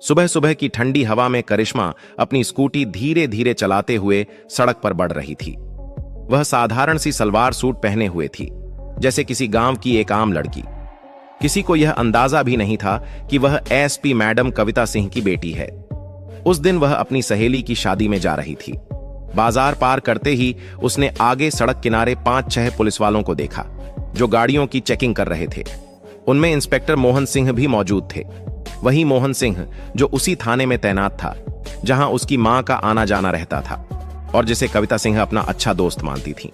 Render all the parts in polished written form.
सुबह सुबह की ठंडी हवा में करिश्मा अपनी स्कूटी धीरे धीरे चलाते हुए सड़क पर बढ़ रही थी। वह साधारण सी सलवार सूट पहने हुए थी, जैसे किसी गांव की एक आम लड़की। किसी को यह अंदाजा भी नहीं था कि वह एसपी मैडम कविता सिंह की बेटी है। उस दिन वह अपनी सहेली की शादी में जा रही थी। बाजार पार करते ही उसने आगे सड़क किनारे 5-6 पुलिस वालों को देखा, जो गाड़ियों की चेकिंग कर रहे थे। उनमें इंस्पेक्टर मोहन सिंह भी मौजूद थे। वही मोहन सिंह जो उसी थाने में तैनात था, जहां उसकी मां का आना जाना रहता था और जिसे कविता सिंह अपना अच्छा दोस्त मानती थी।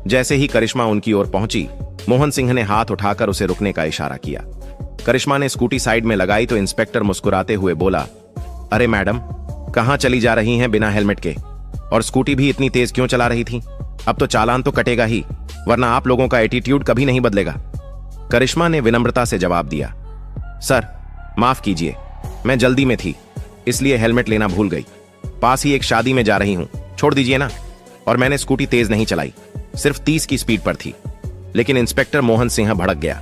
जैसे ही करिश्मा उनकी ओर पहुंची, मोहन सिंह ने हाथ उठाकर उसे रुकने का इशारा किया। करिश्मा ने स्कूटी साइड में लगाई तो इंस्पेक्टर मुस्कुराते हुए बोला, अरे मैडम, कहां चली जा रही हैं बिना हेलमेट के? और स्कूटी भी इतनी तेज क्यों चला रही थी? अब तो चालान तो कटेगा ही, वरना आप लोगों का एटीट्यूड कभी नहीं बदलेगा। करिश्मा ने विनम्रता से जवाब दिया, सर माफ कीजिए, मैं जल्दी में थी, इसलिए हेलमेट लेना भूल गई। पास ही एक शादी में जा रही हूं, छोड़ दीजिए ना। और मैंने स्कूटी तेज नहीं चलाई, सिर्फ 30 की स्पीड पर थी। लेकिन इंस्पेक्टर मोहन सिंह भड़क गया,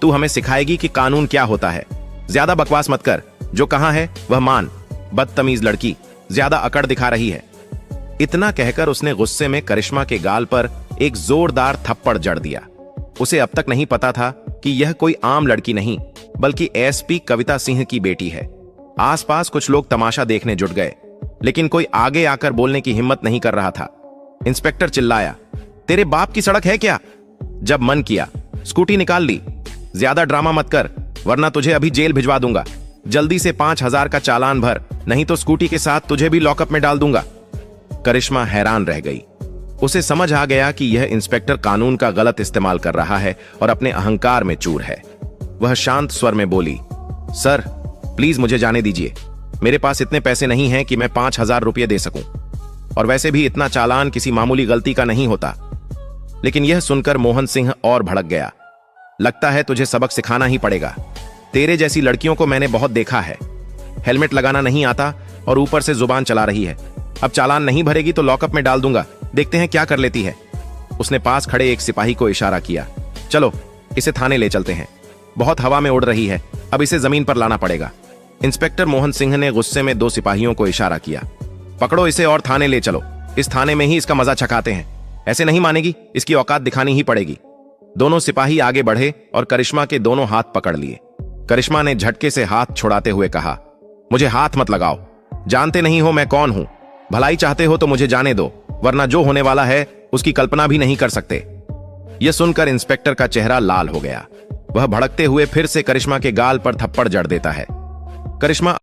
तू हमें सिखाएगी कि कानून क्या होता है? ज्यादा बकवास मत कर, जो कहां है वह मान। बदतमीज लड़की, ज्यादा अकड़ दिखा रही है। इतना कहकर उसने गुस्से में करिश्मा के गाल पर एक जोरदार थप्पड़ जड़ दिया। उसे अब तक नहीं पता था कि यह कोई आम लड़की नहीं, बल्कि एसपी कविता सिंह की बेटी है। आसपास कुछ लोग तमाशा देखने जुट गए, लेकिन कोई आगे आकर बोलने की हिम्मत नहीं कर रहा था। इंस्पेक्टर चिल्लाया, तेरे बाप की सड़क है क्या? जब मन किया स्कूटी निकाल ली। ज्यादा ड्रामा मत कर, वरना तुझे अभी जेल भिजवा दूंगा। जल्दी से 5000 का चालान भर, नहीं तो स्कूटी के साथ तुझे भी लॉकअप में डाल दूंगा। करिश्मा हैरान रह गई। उसे समझ आ गया कि यह इंस्पेक्टर कानून का गलत इस्तेमाल कर रहा है और अपने अहंकार में चूर है। वह शांत स्वर में बोली, सर प्लीज मुझे जाने दीजिए, मेरे पास इतने पैसे नहीं हैं कि मैं 5000 रुपये दे सकूं, और वैसे भी इतना चालान किसी मामूली गलती का नहीं होता। लेकिन यह सुनकर मोहन सिंह और भड़क गया, लगता है तुझे सबक सिखाना ही पड़ेगा। तेरे जैसी लड़कियों को मैंने बहुत देखा है, हेलमेट लगाना नहीं आता और ऊपर से जुबान चला रही है। अब चालान नहीं भरेगी तो लॉकअप में डाल दूंगा, देखते हैं क्या कर लेती है। उसने पास खड़े एक सिपाही को इशारा किया, चलो इसे थाने ले चलते हैं, बहुत हवा में उड़ रही है, अब इसे जमीन पर लाना पड़ेगा। इंस्पेक्टर मोहन सिंह ने गुस्से में 2 सिपाहियों को इशारा किया, पकड़ो इसे और थाने ले चलो, इस थाने में ही इसका मजा चखाते हैं। ऐसे नहीं मानेगी, इसकी औकात दिखानी ही पड़ेगी। दोनों सिपाही आगे बढ़े और करिश्मा के दोनों हाथ पकड़ लिए। करिश्मा ने झटके से हाथ छुड़ाते हुए कहा, मुझे हाथ मत लगाओ, जानते नहीं हो मैं कौन हूं। भलाई चाहते हो तो मुझे जाने दो, वरना जो होने वाला है उसकी कल्पना भी नहीं कर सकते। यह सुनकर इंस्पेक्टर का चेहरा लाल हो गया। वह भड़कते हुए फिर से करिश्मा के गाल पर थप्पड़ जड़ देता है। करिश्मा